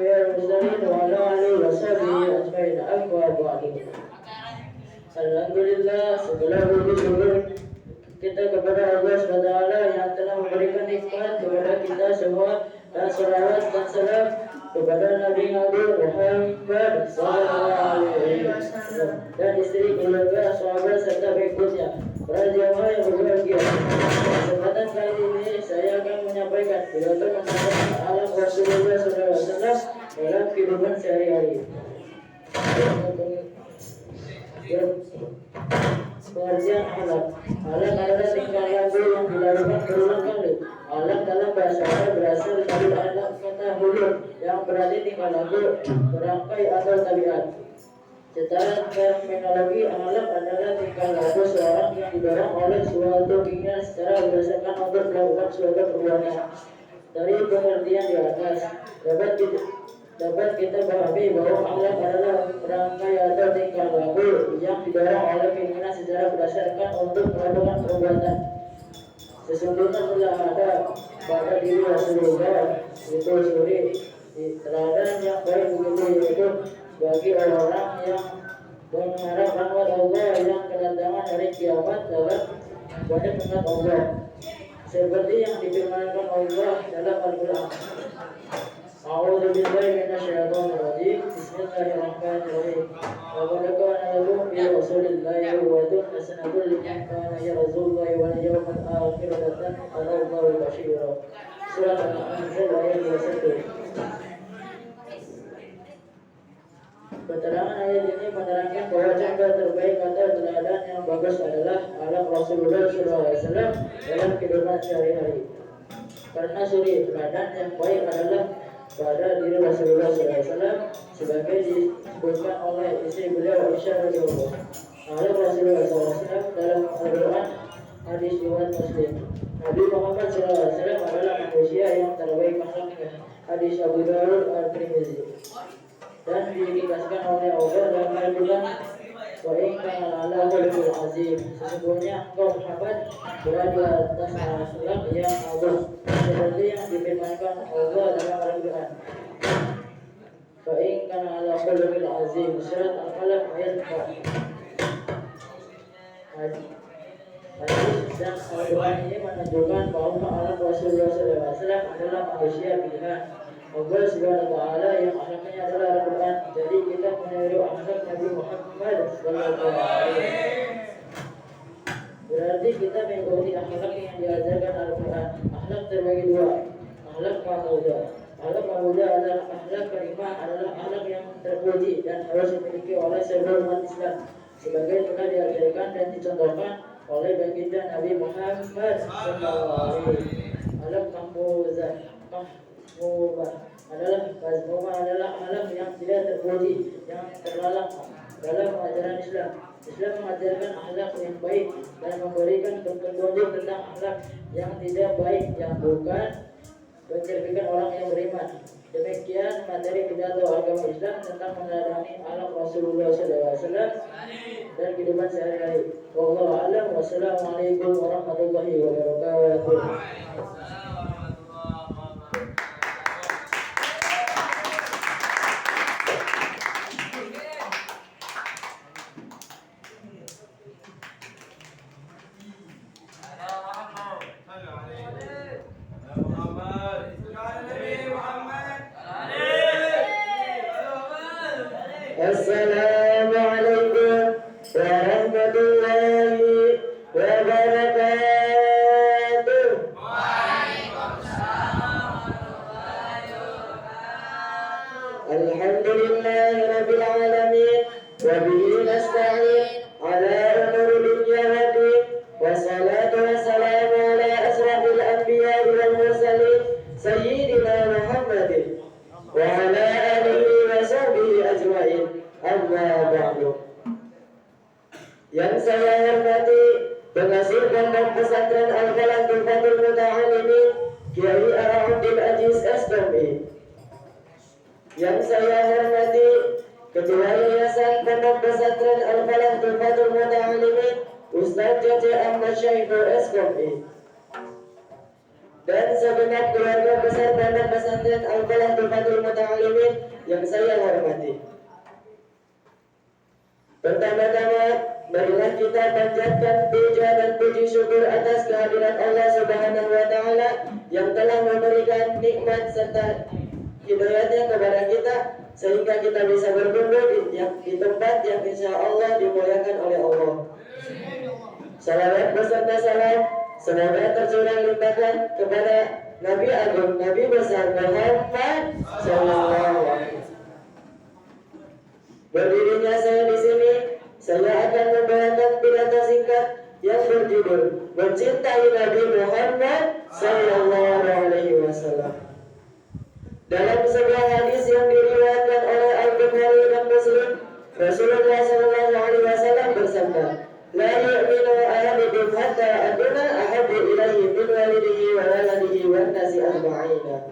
خير المرسلين وعلى آله وصحبه أجمعين. أما بعد. Alhamdulillah, segala puji syukur kita kepada Allah SWT yang telah memberikan nikmat kepada kita semua, dan salawat dan salam kepada Nabi Muhammad SAW dan istri, keluarga, sahabat serta pengikutnya. Para jamaah yang berbahagia, kesempatan kali ini saya akan menyampaikan pidato mengenai alam Rasulullah SAW dalam kehidupan sehari-hari. Pengertian alam adalah tingkah laku yang dilakukan berulang kali. Alam dalam bahasa Arab berasal dari kata hulur yang berarti tingkah laku, berangkai atau tabiat. Secara terminologi, alam adalah tingkah laku seorang yang didorong oleh suatu keinginan secara berdasarkan untuk melakukan suatu perbuatan. Dari pengertian di atas dapat kita pahami bahwa alam adalah rangkai atau tingkah laku yang didorong oleh keinginan secara berdasarkan untuk melakukan perbuatan. Sesungguhnya telah ada pada diri Rasulullah itu sendiri teladan yang baik begitu, yaitu bagi orang-orang yang mengharap rahmat Allah yang kedatangan hari kiamat dalam banyak rahmat Allah, seperti yang difirmankan Allah dalam Al-Quran. A'udzu billahi minasyaitonir rajim. Bismillahirrahmanirrahim. Wa qad kana lakum fi rasulillahi uswatun hasanatun liman kana yarjullaha wal yawmal akhir wa dhakara Allahu katsiran. Surat Al-Anfal ayat 21. Keterangan ayat ini menerangkan bahwa contoh terbaik atau teladan yang bagus adalah alam Rasulullah SAW dalam kehidupan sehari-hari. Karena suri teladan yang baik adalah pada diri Rasulullah SAW, sebagai disebutkan oleh istri beliau Aisyah radhiyallahu anha. Alam Rasulullah SAW dalam Al-Quran, hadis riwayat Muslim. Nabi Muhammad SAW adalah manusia yang terbaik akhlaknya. Hadis Abu Dawud At-Tirmidzi. Dan dikasihkan oleh Allah dalam Al-Quran, wa in kana ala khuluqin azim, sesungguhnya engkau Muhammad berada di atas akhlak yang agung, seperti yang difirmankan Allah dalam Al-Quran. Fa in kana ala khuluqin azim, surat Al-Qalam ayat 4. Hadis dan Al-Quran ini menunjukkan bahwa alam Rasulullah SAW adalah manusia pilihan Allah Subhanahu wa Ta'ala yang akhlaknya adalah Al-Quran. Jadi kita meniru akhlak Nabi Muhammad SAW. Berarti kita mengikuti akhlak yang diajarkan Al-Quran. Akhlak terbagi dua, akhlak mahmudah. Akhlak mahmudah adalah akhlak karimah, adalah akhlak yang terpuji dan harus dimiliki oleh seluruh umat Islam, sebagai telah diajarkan dan dicontohkan oleh baginda Nabi Muhammad SAW. Akhlak mahmudah adalah alam yang tidak terpuji, yang terlarang dalam ajaran Islam. Islam mengajarkan akhlak yang baik dan memberikan petunjuk tentang akhlak yang tidak baik yang bukan mencerminkan orang yang beriman. Demikian materi pidato agama Islam tentang meneladani alam Rasulullah SAW dan kehidupan sehari-hari. Wallahu a'lam. Wassalamualaikum warahmatullahi wabarakatuh. Assalamualaikum warahmatullahi wabarakatuh. Waalaikumsalam warahmatullahi wabarakatuh. Alhamdulillahirabbil alamin wa bihi nasta'in ala umuri dunya wa din. Wassalatu wassalamu ala asrafil anbiya'i wal mursalin sayyidina Muhammadin wa ala alihi wa sahbihi ajma'in. Amma ba'du. Yang saya hormati pengasuh Pondok Pesantren Al-Falah Tufatul Muta'alimin Kiai Abdul Aziz SPMI. Yang saya hormati Ketua Yayasan Pondok Pesantren Al-Falah Tufatul Muta'alimin Ustaz Jaja Ahmad Syaikhul SPMI. dan segenap keluarga besar Pondok Pesantren Al-Falah Tufatul Muta'alimin yang saya hormati. Pertama-tama, marilah kita panjatkan puja dan puji syukur atas kehadirat Allah Subhanahu wa Ta'ala yang telah memberikan nikmat serta hidayahnya kepada kita sehingga kita bisa berkumpul di tempat yang insya Allah dimuliakan oleh Allah. Salawat beserta salam semoga tercurah limpahkan kepada Nabi Agung, Nabi besar Muhammad Sallallahu Alaihi Wasallam. Berdirinya saya di sini, saya akan membawakan pidato singkat yang berjudul Mencintai Nabi Muhammad Sallallahu Alaihi Wasallam. Dalam sebuah hadis yang diriwayatkan oleh Al-Bukhari dan Muslim, Rasulullah Sallallahu Alaihi Wasallam bersabda, La yu'minu ahadukum hatta akuna ahabbu ilaihi min walidihi wa waladihi wan nasi ajma'ina.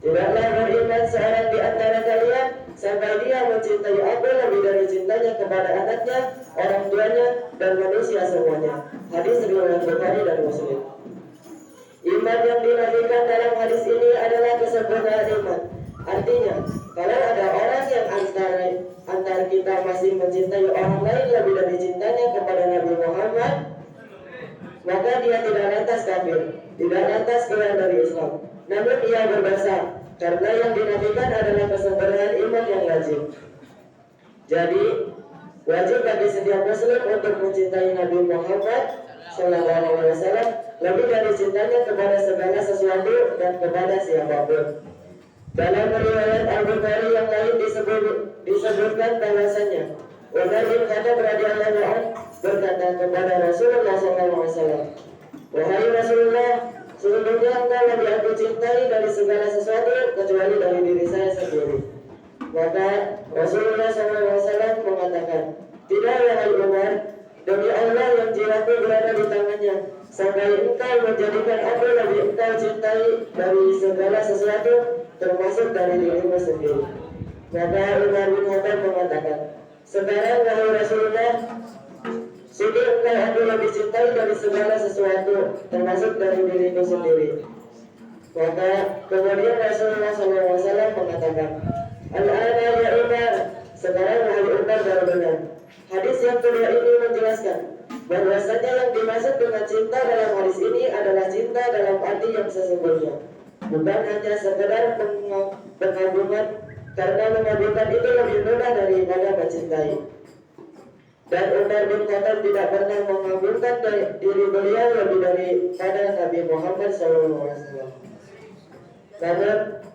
Tidaklah beriman seorang di antara kalian sampai dia mencintai aku lebih dari cintanya kepada anaknya, orang tuanya, dan manusia semuanya. Hadis riwayat Bukhari dan Muslim. Iman yang dinafikan dalam hadis ini adalah kesempurnaan iman. Artinya, kalau ada orang yang antara kita masih mencintai orang lain lebih dari cintanya kepada Nabi Muhammad, maka dia tidak lantas kafir, tidak lantas keluar dari Islam. Namun ia berdosa, karena yang dinafikan adalah kesempurnaan iman yang wajib. Jadi, wajib bagi setiap Muslim untuk mencintai Nabi Muhammad Sallallahu Alaihi Wasallam lebih dari cintanya kepada segala sesuatu dan kepada siapapun. Dalam riwayat Al-Bukhari yang lain disebutkan bahwasanya Umar bin Khattab radhiyallahu anhu berkata kepada Rasulullah SAW, wahai Rasulullah, sesungguhnya engkau lebih aku cintai dari segala sesuatu kecuali dari diri saya sendiri. Maka Rasulullah SAW mengatakan, tidak wahai Umar, demi Allah yang jiwaku berada di tangannya, sampai engkau menjadikan aku lebih engkau cintai dari segala sesuatu termasuk dari dirimu sendiri. Maka Umar bin Khattab mengatakan, sekarang wahai Rasulullah, sungguh engkau aku lebih cintai dari segala sesuatu termasuk dari diriku sendiri. Maka kemudian Rasulullah SAW mengatakan, Al-ana ya Umar, sekarang wahai Umar baru benar. Hadis yang kedua ini menjelaskan bahwasanya yang dimaksud dengan cinta dalam hadis ini adalah cinta dalam arti yang sesungguhnya, bukan hanya sekedar pengagungan, karena mengagungkan itu lebih mudah daripada mencintai. Dan Umar bin Khattab tidak pernah mengagungkan diri beliau lebih daripada Nabi Muhammad SAW. Karena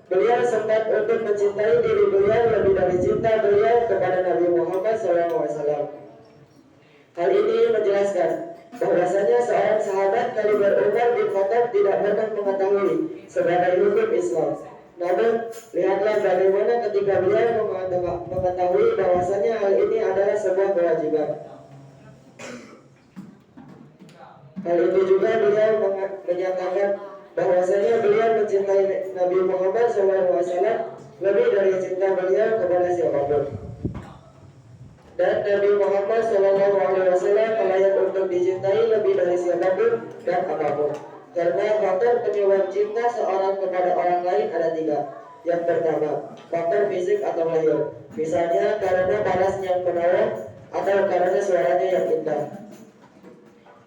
beliau sempat untuk mencintai diri beliau lebih dari cinta beliau kepada Nabi Muhammad SAW. Hal ini menjelaskan bahwasanya seorang sahabat kaliber Umar bin Khattab tidak pernah mengetahui sebagai hukum Islam. Namun lihatlah bagaimana ketika beliau mengetahui bahwasanya hal ini adalah sebuah kewajiban. Hal itu juga beliau menyatakan bahwasanya beliau mencintai Nabi Muhammad SAW lebih dari cinta beliau kepada siapapun. Dan Nabi Muhammad SAW layak untuk dicintai lebih dari siapapun dan apapun. Karena faktor penyebab cinta seorang kepada orang lain ada tiga. Yang pertama, faktor fisik atau lahir. Misalnya karena paras yang menawan atau karena suaranya yang indah.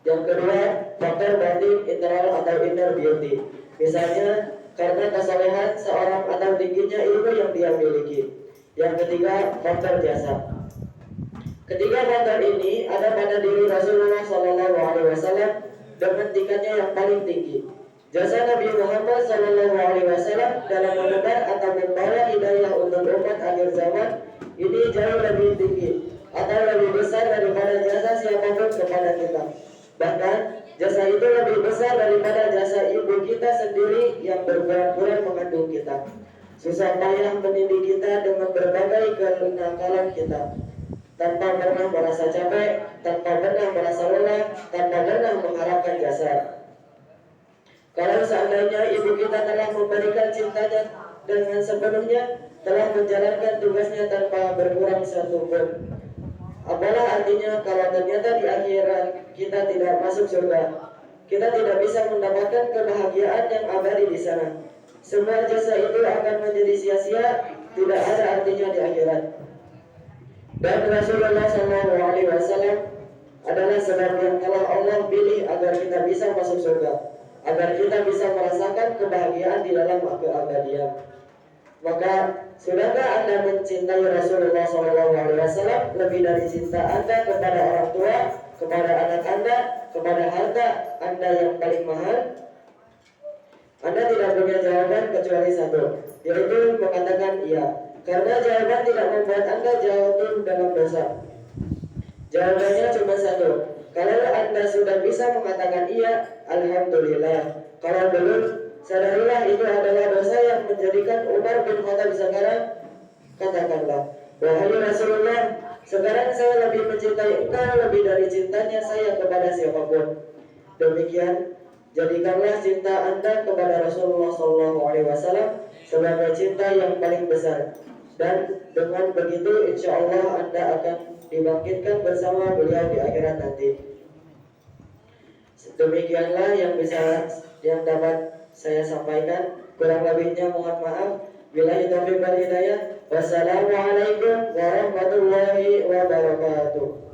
Yang kedua, faktor batin, internal atau inner beauty. Misalnya karena kesalehan seorang atau tingginya ilmu yang dia miliki. Yang ketiga, faktor jasa. Ketiga faktor ini ada pada diri Rasulullah SAW dengan tingkatnya yang paling tinggi. Jasa Nabi Muhammad SAW dalam menebar atau membawa hidayah untuk umat akhir zaman ini jauh lebih tinggi atau lebih besar daripada jasa siapapun kepada kita. Bahkan jasa itu lebih besar daripada jasa ibu kita sendiri yang berbulan-bulan mengandung kita, susah payah mendidik kita dengan berbagai kenakalan kita, tanpa pernah merasa capek, tanpa pernah merasa lelah, tanpa pernah mengharapkan jasa. Kalau seandainya ibu kita telah memberikan cintanya dengan sepenuhnya, telah menjalankan tugasnya tanpa berkurang satupun, apalah artinya kalau ternyata di akhirat kita tidak masuk surga, kita tidak bisa mendapatkan kebahagiaan yang abadi di sana. Semua jasa itu akan menjadi sia-sia, tidak ada artinya di akhirat. Dan Rasulullah SAW adalah sebab yang telah Allah pilih agar kita bisa masuk surga, agar kita bisa merasakan kebahagiaan di dalam keabadian. Maka sudahkah Anda mencintai Rasulullah SAW lebih dari cinta Anda kepada orang tua, kepada anak Anda, kepada harta Anda yang paling mahal? Anda tidak punya jawaban kecuali satu, yaitu mengatakan iya, karena jawaban tidak membuat Anda jatuh dalam dosa. Jawabannya cuma satu. Kalau Anda sudah bisa mengatakan iya, alhamdulillah. Kalau belum, sadarilah itu adalah dosa yang menjadikan Umar bin Khattab sekarang katakanlah, wahai Rasulullah, sekarang saya lebih mencintai engkau lebih dari cintanya saya kepada siapapun. Demikian, jadikanlah cinta Anda kepada Rasulullah SAW sebagai cinta yang paling besar. Dan dengan begitu, insya Allah Anda akan dibangkitkan bersama beliau di akhirat nanti. Demikianlah yang dapat saya sampaikan. Kurang lebihnya mohon maaf. Billahi taufiq wal hidayah. Wassalamualaikum warahmatullahi wabarakatuh.